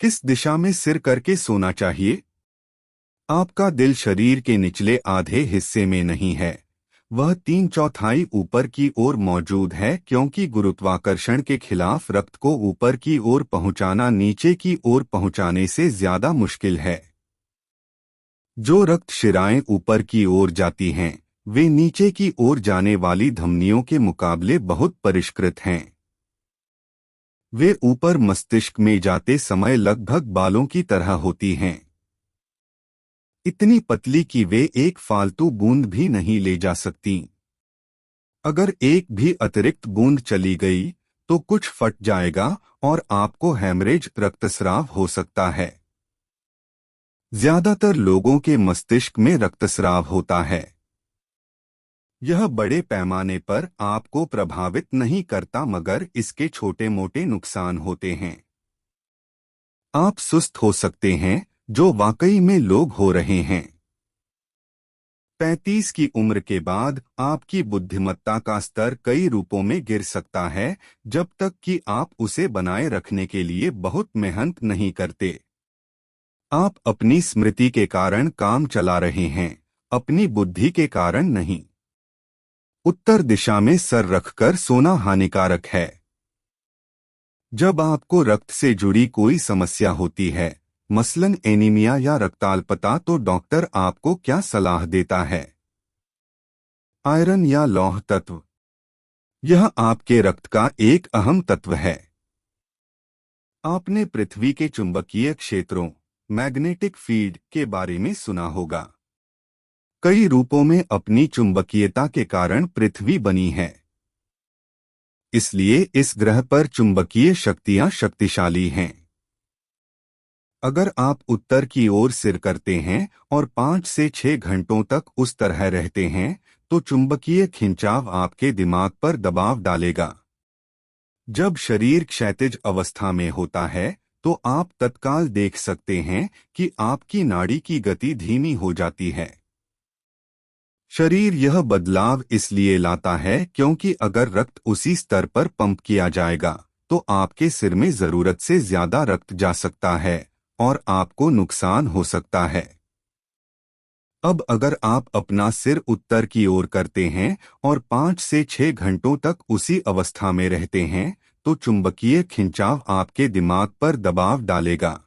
किस दिशा में सिर करके सोना चाहिए? आपका दिल शरीर के निचले आधे हिस्से में नहीं है, वह 3/4 ऊपर की ओर मौजूद है, क्योंकि गुरुत्वाकर्षण के खिलाफ रक्त को ऊपर की ओर पहुंचाना नीचे की ओर पहुंचाने से ज्यादा मुश्किल है। जो रक्त शिराएं ऊपर की ओर जाती हैं, वे नीचे की ओर जाने वाली धमनियों के मुकाबले बहुत परिष्कृत हैं। वे ऊपर मस्तिष्क में जाते समय लगभग बालों की तरह होती हैं, इतनी पतली कि वे एक फालतू बूंद भी नहीं ले जा सकती। अगर एक भी अतिरिक्त बूंद चली गई तो कुछ फट जाएगा और आपको हैमरेज रक्तस्राव हो सकता है। ज्यादातर लोगों के मस्तिष्क में रक्तस्राव होता है। यह बड़े पैमाने पर आपको प्रभावित नहीं करता, मगर इसके छोटे मोटे नुकसान होते हैं। आप सुस्त हो सकते हैं, जो वाकई में लोग हो रहे हैं। 35 की उम्र के बाद आपकी बुद्धिमत्ता का स्तर कई रूपों में गिर सकता है, जब तक कि आप उसे बनाए रखने के लिए बहुत मेहनत नहीं करते। आप अपनी स्मृति के कारण काम चला रहे हैं, अपनी बुद्धि के कारण नहीं। उत्तर दिशा में सर रखकर सोना हानिकारक है। जब आपको रक्त से जुड़ी कोई समस्या होती है, मसलन एनीमिया या रक्ताल्पता, तो डॉक्टर आपको क्या सलाह देता है? आयरन या लौह तत्व। यह आपके रक्त का एक अहम तत्व है। आपने पृथ्वी के चुंबकीय क्षेत्रों, मैग्नेटिक फील्ड के बारे में सुना होगा। कई रूपों में अपनी चुंबकीयता के कारण पृथ्वी बनी है। इसलिए इस ग्रह पर चुंबकीय शक्तियां शक्तिशाली हैं। अगर आप उत्तर की ओर सिर करते हैं और 5 से 6 घंटों तक उस तरह रहते हैं, तो चुंबकीय खिंचाव आपके दिमाग पर दबाव डालेगा। जब शरीर क्षैतिज अवस्था में होता है, तो आप तत्काल देख सकते हैं कि आपकी नाड़ी की गति धीमी हो जाती है। शरीर यह बदलाव इसलिए लाता है क्योंकि अगर रक्त उसी स्तर पर पंप किया जाएगा, तो आपके सिर में जरूरत से ज्यादा रक्त जा सकता है और आपको नुकसान हो सकता है। अब अगर आप अपना सिर उत्तर की ओर करते हैं और 5 से 6 घंटों तक उसी अवस्था में रहते हैं, तो चुंबकीय खिंचाव आपके दिमाग पर दबाव डालेगा।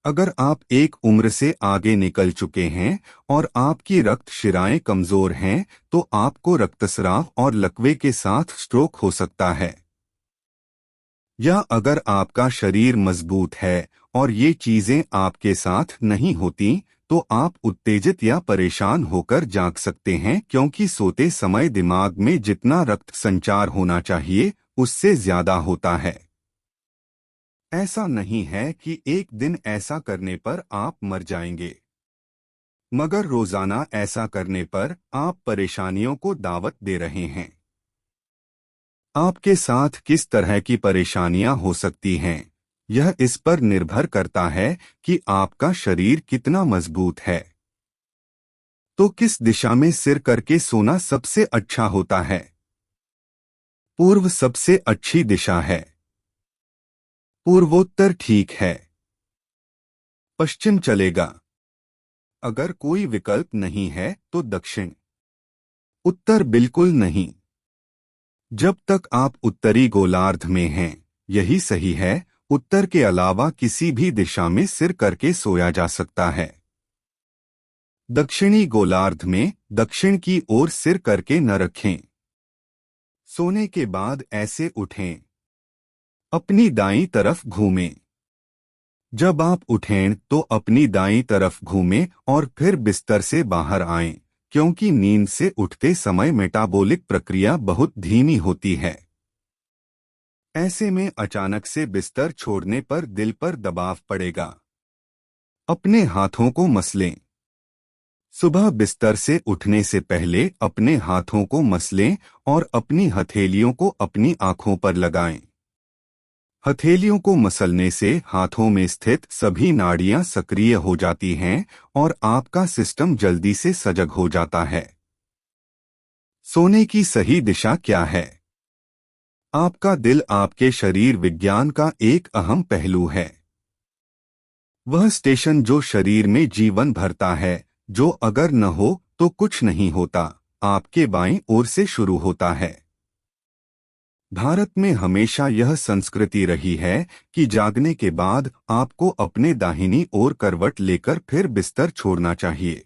अगर आप एक उम्र से आगे निकल चुके हैं और आपकी रक्त शिराएं कमजोर हैं, तो आपको रक्तस्राव और लकवे के साथ स्ट्रोक हो सकता है। या अगर आपका शरीर मजबूत है और ये चीजें आपके साथ नहीं होती, तो आप उत्तेजित या परेशान होकर जाग सकते हैं, क्योंकि सोते समय दिमाग में जितना रक्त संचार होना चाहिए उससे ज्यादा होता है। ऐसा नहीं है कि एक दिन ऐसा करने पर आप मर जाएंगे, मगर रोजाना ऐसा करने पर आप परेशानियों को दावत दे रहे हैं। आपके साथ किस तरह की परेशानियां हो सकती हैं, यह इस पर निर्भर करता है कि आपका शरीर कितना मजबूत है। तो किस दिशा में सिर करके सोना सबसे अच्छा होता है? पूर्व सबसे अच्छी दिशा है। पूर्वोत्तर ठीक है। पश्चिम चलेगा। अगर कोई विकल्प नहीं है तो दक्षिण। उत्तर बिल्कुल नहीं। जब तक आप उत्तरी गोलार्ध में हैं, यही सही है। उत्तर के अलावा किसी भी दिशा में सिर करके सोया जा सकता है। दक्षिणी गोलार्ध में दक्षिण की ओर सिर करके न रखें। सोने के बाद ऐसे उठें। अपनी दाईं तरफ घूमें। जब आप उठें तो अपनी दाईं तरफ घूमें और फिर बिस्तर से बाहर आएं, क्योंकि नींद से उठते समय मेटाबॉलिक प्रक्रिया बहुत धीमी होती है। ऐसे में अचानक से बिस्तर छोड़ने पर दिल पर दबाव पड़ेगा। अपने हाथों को मसलें। सुबह बिस्तर से उठने से पहले अपने हाथों को मसलें और अपनी हथेलियों को अपनी आंखों पर लगाएं। हथेलियों को मसलने से हाथों में स्थित सभी नाड़ियां सक्रिय हो जाती हैं और आपका सिस्टम जल्दी से सजग हो जाता है। सोने की सही दिशा क्या है? आपका दिल आपके शरीर विज्ञान का एक अहम पहलू है। वह स्टेशन जो शरीर में जीवन भरता है, जो अगर न हो तो कुछ नहीं होता, आपके बाईं ओर से शुरू होता है। भारत में हमेशा यह संस्कृति रही है कि जागने के बाद आपको अपने दाहिनी ओर करवट लेकर फिर बिस्तर छोड़ना चाहिए।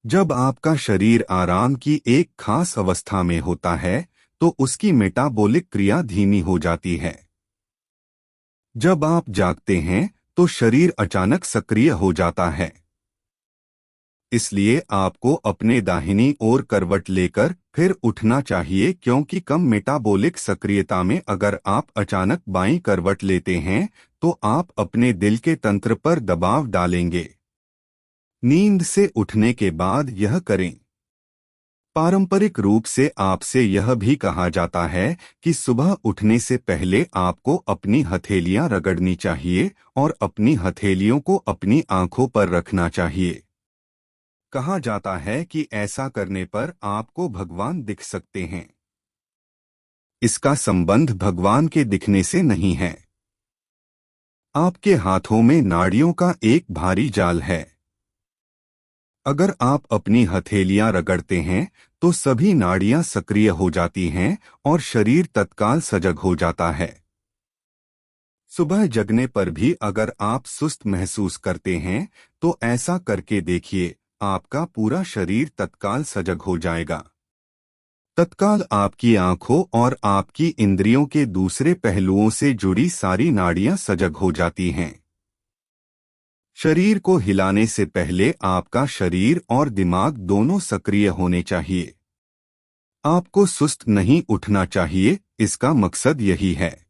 जब आपका शरीर आराम की एक खास अवस्था में होता है तो उसकी मेटाबॉलिक क्रिया धीमी हो जाती है। जब आप जागते हैं तो शरीर अचानक सक्रिय हो जाता है। इसलिए आपको अपने दाहिनी ओर करवट लेकर फिर उठना चाहिए, क्योंकि कम मेटाबॉलिक सक्रियता में अगर आप अचानक बाईं करवट लेते हैं तो आप अपने दिल के तंत्र पर दबाव डालेंगे। नींद से उठने के बाद यह करें। पारंपरिक रूप से आपसे यह भी कहा जाता है कि सुबह उठने से पहले आपको अपनी हथेलियां रगड़नी चाहिए और अपनी हथेलियों को अपनी आंखों पर रखना चाहिए। कहा जाता है कि ऐसा करने पर आपको भगवान दिख सकते हैं। इसका संबंध भगवान के दिखने से नहीं है। आपके हाथों में नाड़ियों का एक भारी जाल है। अगर आप अपनी हथेलियां रगड़ते हैं तो सभी नाड़ियां सक्रिय हो जाती हैं और शरीर तत्काल सजग हो जाता है। सुबह जगने पर भी अगर आप सुस्त महसूस करते हैं तो ऐसा करके देखिए, आपका पूरा शरीर तत्काल सजग हो जाएगा। तत्काल आपकी आंखों और आपकी इंद्रियों के दूसरे पहलुओं से जुड़ी सारी नाड़ियां सजग हो जाती हैं। शरीर को हिलाने से पहले आपका शरीर और दिमाग दोनों सक्रिय होने चाहिए। आपको सुस्त नहीं उठना चाहिए, इसका मकसद यही है।